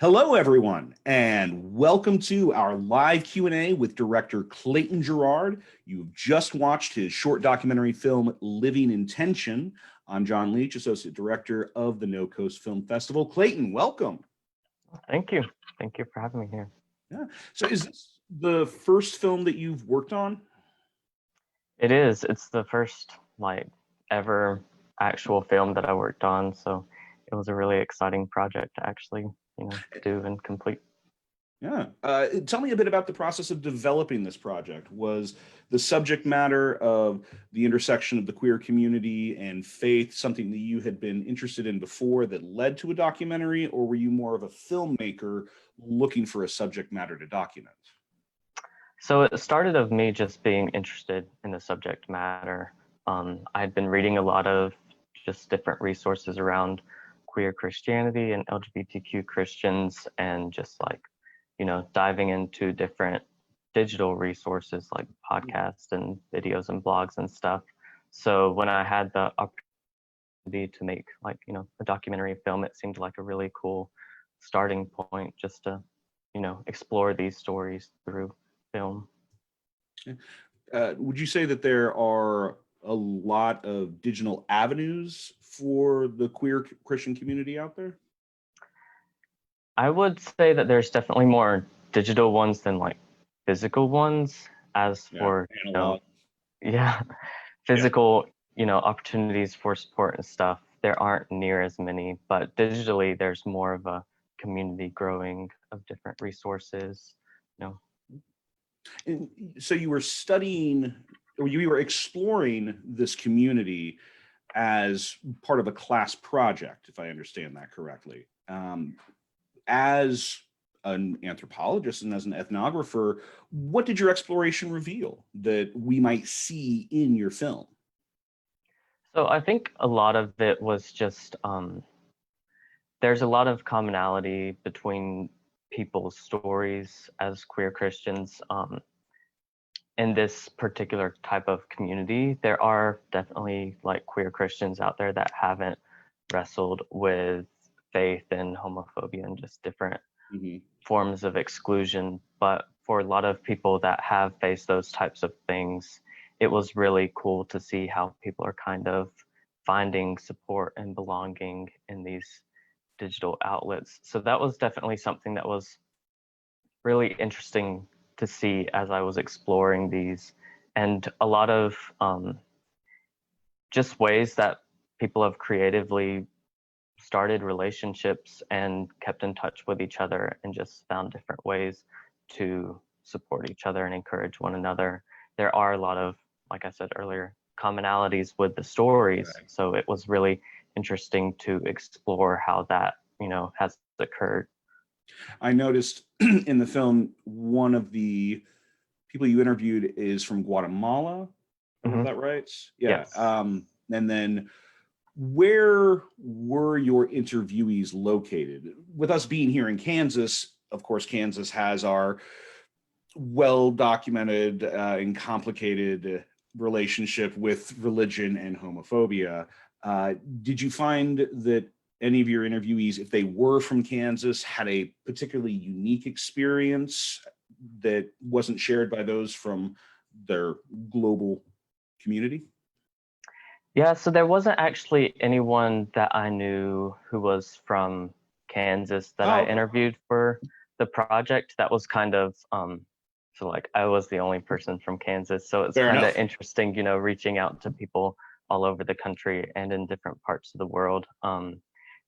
Hello, everyone, and welcome to our live Q&A with director Clayton Jarrard. You've just watched his short documentary film, Living in Tension. I'm Jonny Leach, Associate Director of the No Coast Film Festival. Clayton, welcome. Thank you. Thank you for having me here. Yeah. So is this the first film that you've worked on? It is. It's the first ever actual film that I worked on. So it was a really exciting project to actually, do and complete. Yeah. Tell me a bit about the process of developing this project. Was the subject matter of the intersection of the queer community and faith something that you had been interested in before that led to a documentary, or were you more of a filmmaker looking for a subject matter to document? So it started of me just being interested in the subject matter. I'd been reading a lot of just different resources around queer Christianity and LGBTQ Christians, and just diving into different digital resources like podcasts and videos and blogs and stuff. So when I had the opportunity to make a documentary film, it seemed like a really cool starting point just to, explore these stories through film. Would you say that there are a lot of digital avenues for the queer Christian community out there? I would say that there's definitely more digital ones than physical ones. As for analog. physical, opportunities for support and stuff, there aren't near as many, but digitally there's more of a community growing of different resources. And so you were studying, or you were exploring this community as part of a class project, if I understand that correctly. As an anthropologist and as an ethnographer, what did your exploration reveal that we might see in your film? So I think a lot of it was just, there's a lot of commonality between people's stories as queer Christians. In this particular type of community, there are definitely queer Christians out there that haven't wrestled with faith and homophobia and just different forms of exclusion. But for a lot of people that have faced those types of things, it was really cool to see how people are kind of finding support and belonging in these digital outlets. So that was definitely something that was really interesting to see as I was exploring these, and a lot of just ways that people have creatively started relationships and kept in touch with each other and just found different ways to support each other and encourage one another. There are a lot of, like I said earlier, commonalities with the stories. Right. So it was really interesting to explore how that, has occurred. I noticed in the film, one of the people you interviewed is from Guatemala. Is that right? Yeah. Yes. And then where were your interviewees located? With us being here in Kansas, of course, Kansas has our well-documented and complicated relationship with religion and homophobia. Did you find that any of your interviewees, if they were from Kansas, had a particularly unique experience that wasn't shared by those from their global community? Yeah, so there wasn't actually anyone that I knew who was from Kansas that I interviewed for the project. That was kind of, I was the only person from Kansas. So it's kind of interesting, reaching out to people all over the country and in different parts of the world.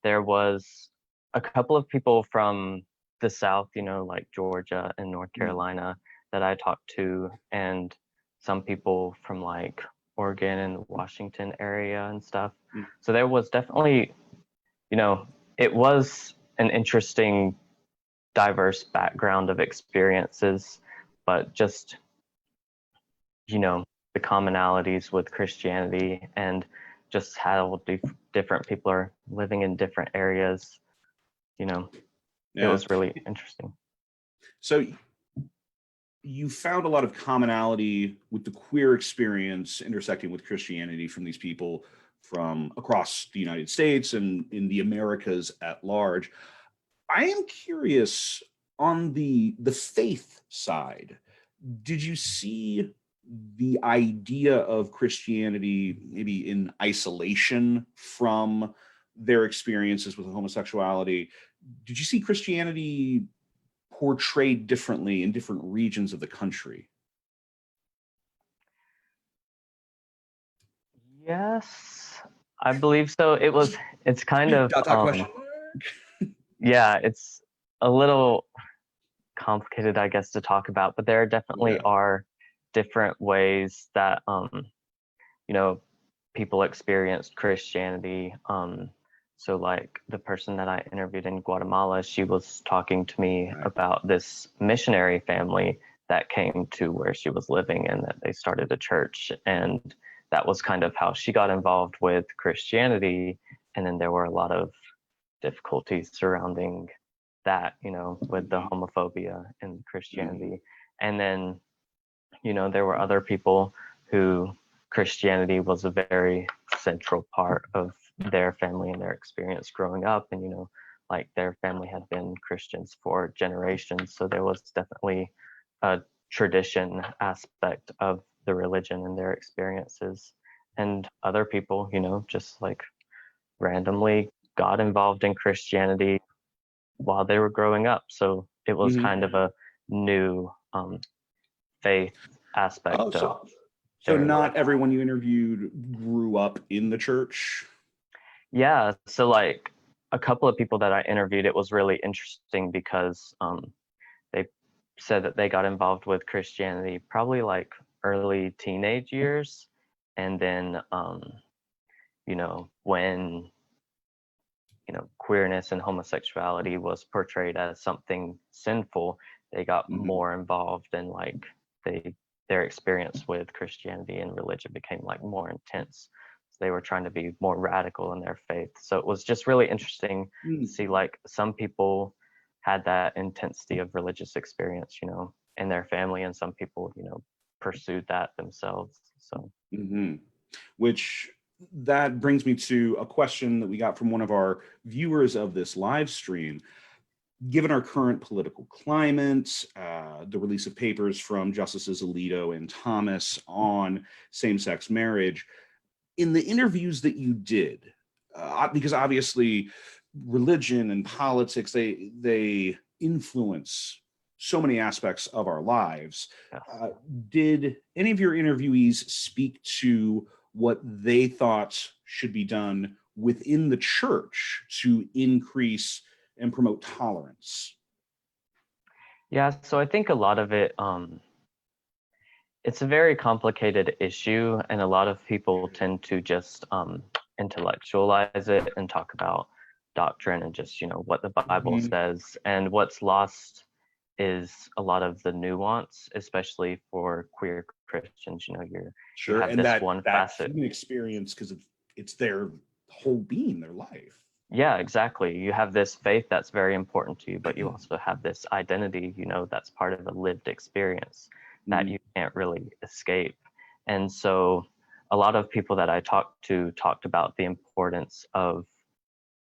There was a couple of people from the South, like Georgia and North Carolina that I talked to, and some people from Oregon and Washington area and stuff. So there was definitely, it was an interesting, diverse background of experiences, but just, the commonalities with Christianity and just how different people are living in different areas, It was really interesting. So you found a lot of commonality with the queer experience intersecting with Christianity from these people from across the United States and in the Americas at large. I am curious on the faith side. Did you see the idea of Christianity maybe in isolation from their experiences with homosexuality? Did you see Christianity portrayed differently in different regions of the country? Yes, I believe so. It's kind of, Dot question mark. yeah, it's a little complicated, I guess, to talk about, but there definitely Yeah. are different ways that, you know, people experienced Christianity. So like the person that I interviewed in Guatemala, she was talking to me Right. about this missionary family that came to where she was living and that they started a church. And that was kind of how she got involved with Christianity. And then there were a lot of difficulties surrounding that, with the Mhm. homophobia in Mhm. Christianity. And then, there were other people who Christianity was a very central part of their family and their experience growing up. And, like their family had been Christians for generations. So there was definitely a tradition aspect of the religion and their experiences. And other people, just like randomly got involved in Christianity while they were growing up. So it was Mhm. kind of a new faith Oh, aspect of so their life. not everyone you interviewed grew up in the church? Yeah, so like a couple of people that I interviewed, it was really interesting because they said that they got involved with Christianity probably like early teenage years. And then, when queerness and homosexuality was portrayed as something sinful, they got Mhm. more involved and like they their experience with Christianity and religion became like more intense. So they were trying to be more radical in their faith. So it was just really interesting to Mm. see like some people had that intensity of religious experience, in their family, and some people, pursued that themselves. So Mhm. Which that brings me to a question that we got from one of our viewers of this live stream. Given our current political climate, the release of papers from Justices Alito and Thomas on same-sex marriage, in the interviews that you did, because obviously religion and politics, they influence so many aspects of our lives. yes. Uh, did any of your interviewees speak to what they thought should be done within the church to increase and promote tolerance? Yeah, so I think a lot of it, it's a very complicated issue, and a lot of people tend to just intellectualize it and talk about doctrine and just, what the Bible Mhm. says. And what's lost is a lot of the nuance, especially for queer Christians. You Sure, have and this that one that facet. human experience, because it's their whole being, their life. Yeah, exactly. You have this faith that's very important to you, but you also have this identity, that's part of a lived experience that Mhm. you can't really escape. And so a lot of people that I talked to talked about the importance of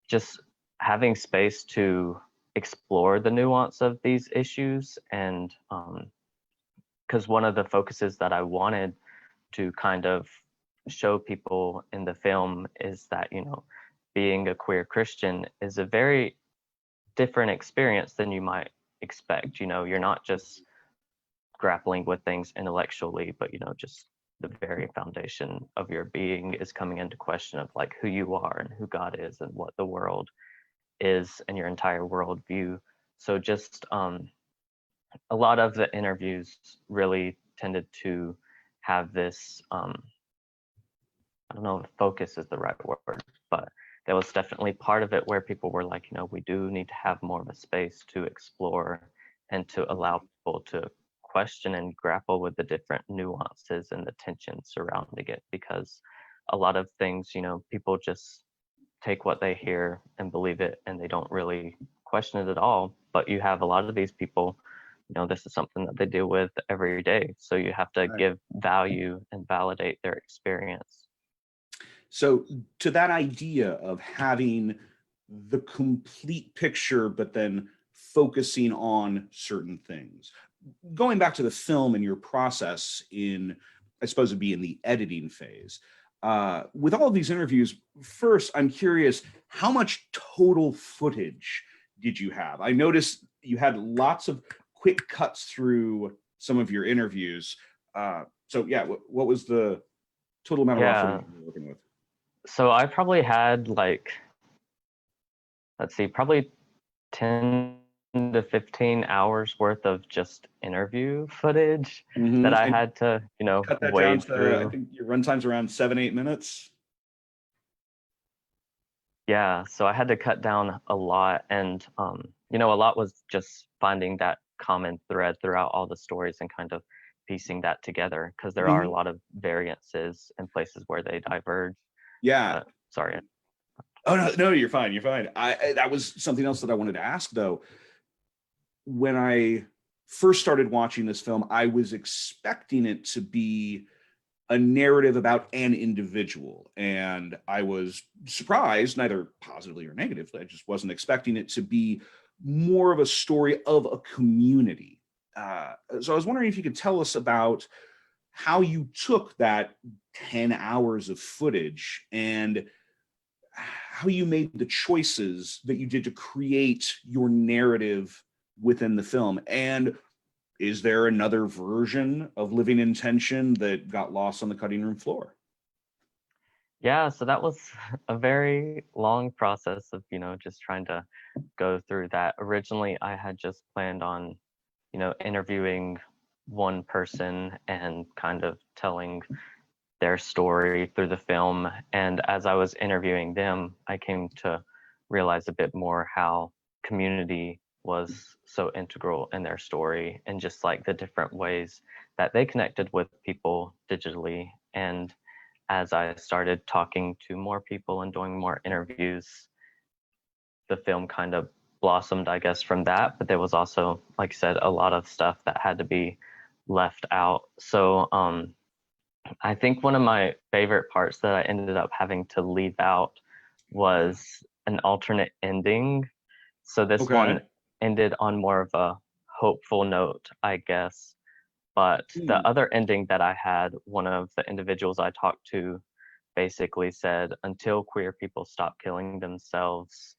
just having space to explore the nuance of these issues. And because one of the focuses that I wanted to kind of show people in the film is that, being a queer Christian is a very different experience than you might expect. You're not just grappling with things intellectually, but just the very foundation of your being is coming into question of like who you are and who God is and what the world is and your entire worldview. So just a lot of the interviews really tended to have this I don't know if focus is the right word, but there was definitely part of it where people were like, we do need to have more of a space to explore and to allow people to question and grapple with the different nuances and the tension surrounding it. Because a lot of things, people just take what they hear and believe it and they don't really question it at all. But you have a lot of these people, this is something that they deal with every day. So you have to Right. give value and validate their experience. So, to that idea of having the complete picture, but then focusing on certain things. Going back to the film and your process in, I suppose it'd be in the editing phase. With all of these interviews, first, I'm curious, how much total footage did you have? I noticed you had lots of quick cuts through some of your interviews. So yeah, what was the total amount of raw footage you were working with? So I probably had like, let's see, probably 10 to 15 hours worth of just interview footage that I And had to, cut that down wade to, I through. think your runtime's around 7-8 minutes. Yeah, so I had to cut down a lot, and a lot was just finding that common thread throughout all the stories and kind of piecing that together, because there are a lot of variances in places where they diverge. Yeah. Sorry. Oh no, you're fine. You're fine. That was something else that I wanted to ask though. When I first started watching this film, I was expecting it to be a narrative about an individual, and I was surprised, neither positively or negatively. I just wasn't expecting it to be more of a story of a community. So I was wondering if you could tell us about how you took that 10 hours of footage and how you made the choices that you did to create your narrative within the film. And is there another version of Living in Tension that got lost on the cutting room floor? Yeah, so that was a very long process of, just trying to go through that. Originally, I had just planned on, interviewing one person and kind of telling their story through the film. And as I was interviewing them, I came to realize a bit more how community was so integral in their story, and just like the different ways that they connected with people digitally. And as I started talking to more people and doing more interviews, the film kind of blossomed, I guess, from that. But there was also, like I said, a lot of stuff that had to be left out. So I think one of my favorite parts that I ended up having to leave out was an alternate ending. So this one Okay. ended on more of a hopeful note, I guess. But the Hmm. other ending that I had, one of the individuals I talked to basically said, until queer people stop killing themselves,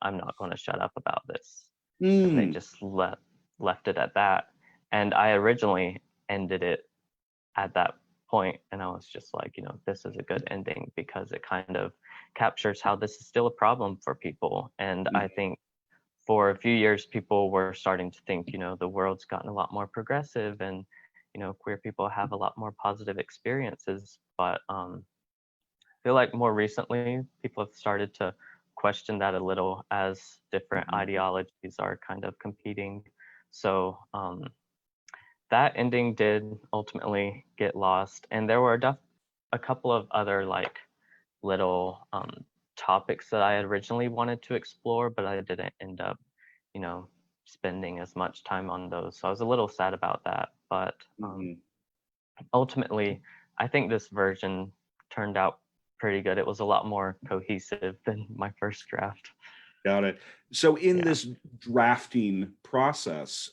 I'm not going to shut up about this. And they Hmm. just left it at that. And I originally ended it at that point, and I was just like, this is a good ending because it kind of captures how this is still a problem for people. And I think for a few years, people were starting to think, the world's gotten a lot more progressive, and queer people have a lot more positive experiences. But I feel like more recently, people have started to question that a little as different ideologies are kind of competing. So that ending did ultimately get lost, and there were a couple of other like little topics that I had originally wanted to explore, but I didn't end up, you know, spending as much time on those. So I was a little sad about that, but Mhm. ultimately, I think this version turned out pretty good. It was a lot more cohesive than my first draft. Got it. So in Yeah. this drafting process,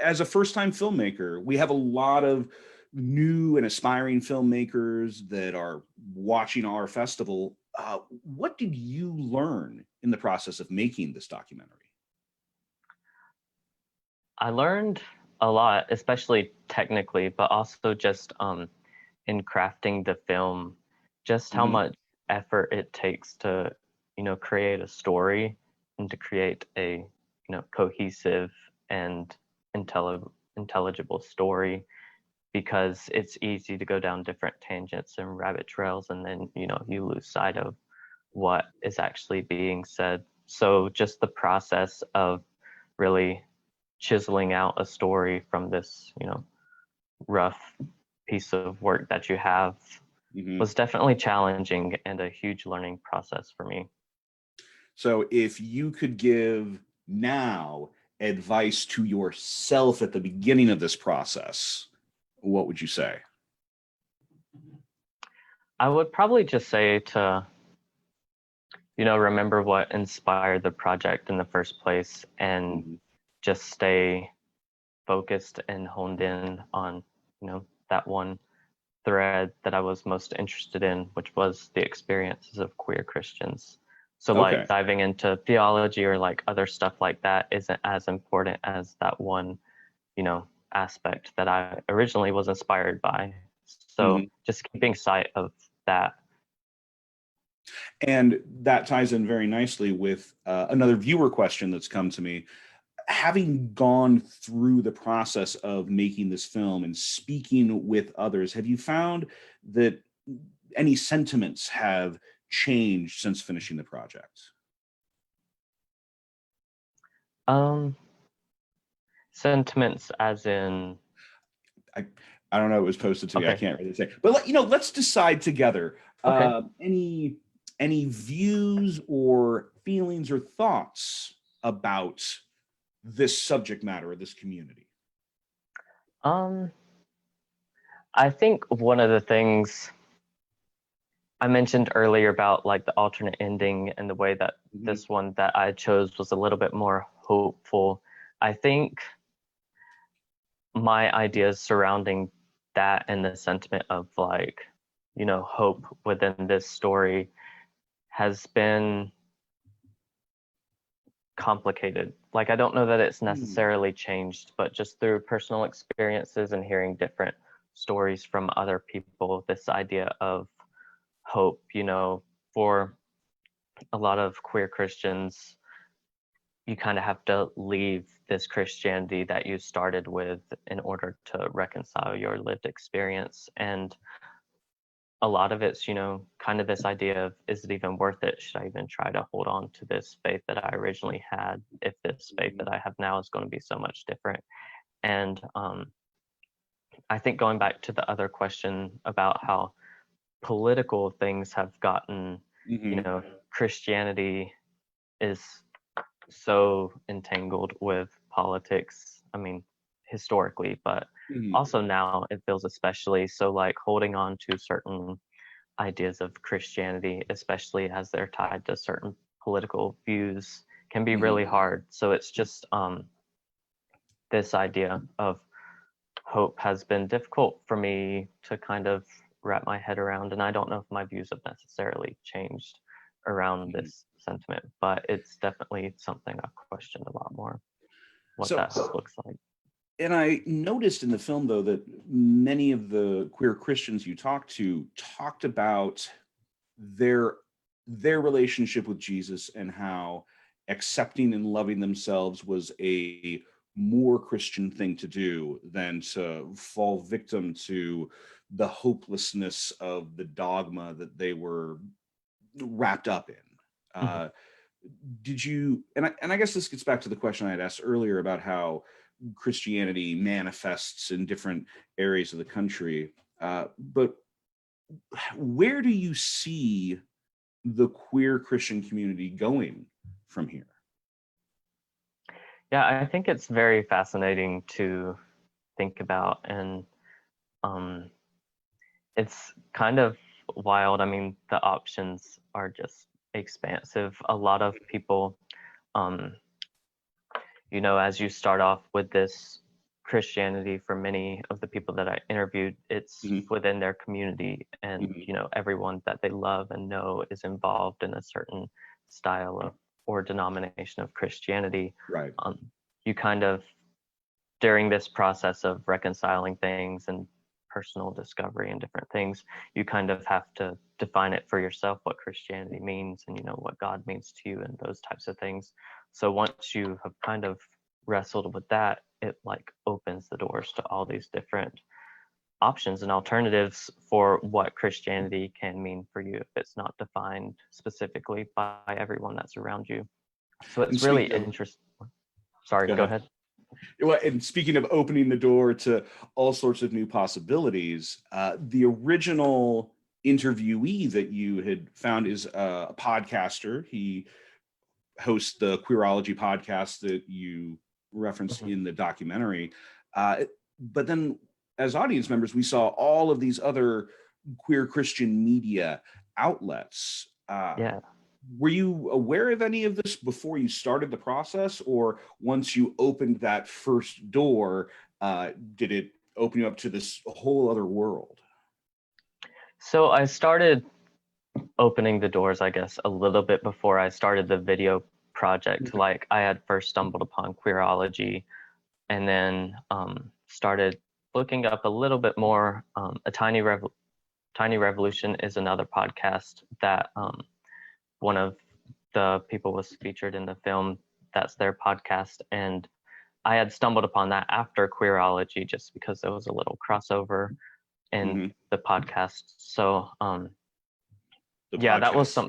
as a first-time filmmaker, we have a lot of new and aspiring filmmakers that are watching our festival. What did you learn in the process of making this documentary? I learned a lot, especially technically, but also just in crafting the film, just how Mhm. much effort it takes to, create a story and to create a, cohesive and intelligible story, because it's easy to go down different tangents and rabbit trails, and then, you lose sight of what is actually being said. So just the process of really chiseling out a story from this, rough piece of work that you have Mhm. was definitely challenging and a huge learning process for me. So if you could give now advice to yourself at the beginning of this process, what would you say? I would probably just say to, remember what inspired the project in the first place and Mhm. just stay focused and honed in on, that one thread that I was most interested in, which was the experiences of queer Christians. So Okay. like diving into theology or like other stuff like that isn't as important as that one, aspect that I originally was inspired by. So Mhm. just keeping sight of that. And that ties in very nicely with another viewer question that's come to me. Having gone through the process of making this film and speaking with others, have you found that any sentiments have changed since finishing the project? Um, Sentiments as in, I, I don't know. It was posted to me. I okay, can't really say. But let's decide together. okay. Any views or feelings or thoughts about this subject matter or this community? Um, I think one of the things I mentioned earlier about like the alternate ending and the way that Mhm. this one that I chose was a little bit more hopeful. I think my ideas surrounding that and the sentiment of like, hope within this story has been complicated. Like, I don't know that it's Hmm. necessarily changed, but just through personal experiences and hearing different stories from other people, this idea of hope, for a lot of queer Christians, you kind of have to leave this Christianity that you started with in order to reconcile your lived experience. And a lot of it's, kind of this idea of, is it even worth it? Should I even try to hold on to this faith that I originally had if this faith that I have now is going to be so much different? And I think going back to the other question about how political things have gotten, Hmm. Christianity is so entangled with politics. I mean, historically, but Hmm. also now it feels especially so, like holding on to certain ideas of Christianity, especially as they're tied to certain political views, can be Hmm. really hard. So it's just this idea of hope has been difficult for me to kind of wrap my head around, and I don't know if my views have necessarily changed around Hmm. this sentiment, but it's definitely something I've questioned a lot more, what So, that hope looks like. and I noticed in the film, though, that many of the queer Christians you talked to talked about their their relationship with Jesus and how accepting and loving themselves was a more Christian thing to do than to fall victim to the hopelessness of the dogma that they were wrapped up in. Mhm. Uh, did you? And I guess this gets back to the question I had asked earlier about how Christianity manifests in different areas of the country. But where do you see the queer Christian community going from here? Yeah, I think it's very fascinating to think about, and um, it's kind of wild. I mean, the options are just expansive. A lot of people, um, as you start off with this Christianity, for many of the people that I interviewed, it's Mhm. within their community, and Mhm. everyone that they love and know is involved in a certain style of or denomination of Christianity. Right. Um, you kind of, during this process of reconciling things and personal discovery and different things, you kind of have to define it for yourself, what Christianity means, and what God means to you and those types of things. So once you have kind of wrestled with that, it like opens the doors to all these different options and alternatives for what Christianity can mean for you if it's not defined specifically by everyone that's around you. So And it's really speaking of, interesting. Sorry, go go ahead. ahead. Well, and speaking of opening the door to all sorts of new possibilities, the original interviewee that you had found is a podcaster. He hosts the Queerology podcast that you referenced Mhm. in the documentary. But then, as audience members, we saw all of these other queer Christian media outlets. Yeah. Were you aware of any of this before you started the process, or once you opened that first door, did it open you up to this whole other world? So I started opening the doors, I guess, a little bit before I started the video project. Like I had first stumbled upon Queerology and then started looking up a little bit more. Tiny Revolution is another podcast that one of the people was featured in the film. That's their podcast. And I had stumbled upon that after Queerology just because there was a little crossover in the podcast. So yeah, that was some.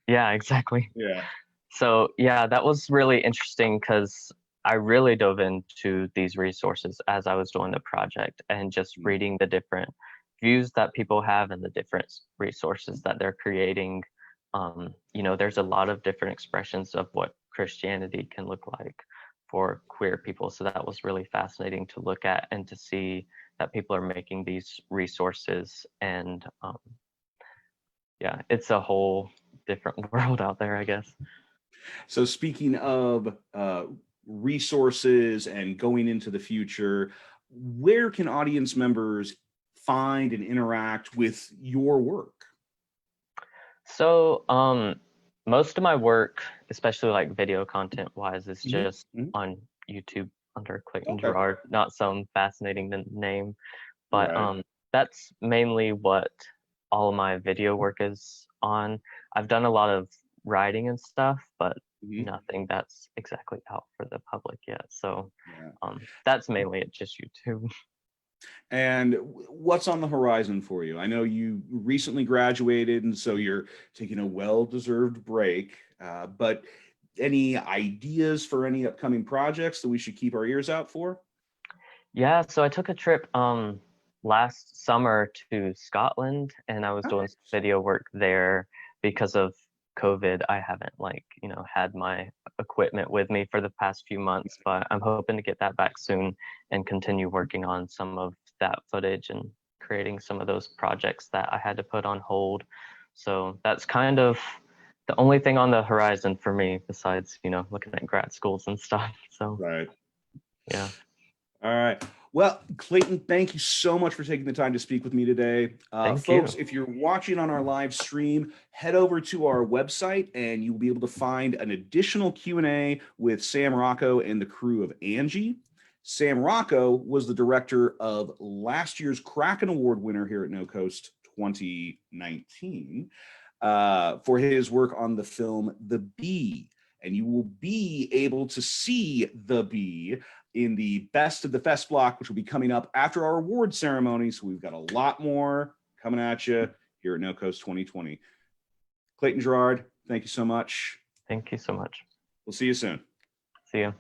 Yeah, exactly. Yeah. So yeah, that was really interesting because I really dove into these resources as I was doing the project and just reading the different views that people have and the different resources that they're creating. You know, there's a lot of different expressions of what Christianity can look like for queer people. So that was really fascinating to look at and to see that people are making these resources. And yeah, it's a whole different world out there, I guess. So speaking of resources and going into the future, where can audience members find and interact with your work? So most of my work, especially like video content wise, is just on YouTube under Clayton Jarrard, not some fascinating name, but that's mainly what all of my video work is on. I've done a lot of writing and stuff, but nothing that's exactly out for the public yet. So that's mainly it, just YouTube. And what's on the horizon for you? I know you recently graduated, and so you're taking a well-deserved break, but any ideas for any upcoming projects that we should keep our ears out for? Yeah, so I took a trip last summer to Scotland, and I was doing some video work there. Because of COVID, I haven't had my equipment with me for the past few months, but I'm hoping to get that back soon and continue working on some of that footage and creating some of those projects that I had to put on hold. So that's kind of the only thing on the horizon for me besides, looking at grad schools and stuff. So yeah. All right. Well, Clayton, thank you so much for taking the time to speak with me today. Folks, if you're watching on our live stream, head over to our website and you'll be able to find an additional Q&A with Sam Rocco and the crew of Angie. Sam Rocco was the director of last year's Kraken Award winner here at No Coast 2019 for his work on the film The Bee. And you will be able to see The Bee in the Best of the Fest block, which will be coming up after our award ceremony. So we've got a lot more coming at you here at No Coast 2020. Clayton Jarrard, thank you so much. Thank you so much. We'll see you soon. See you.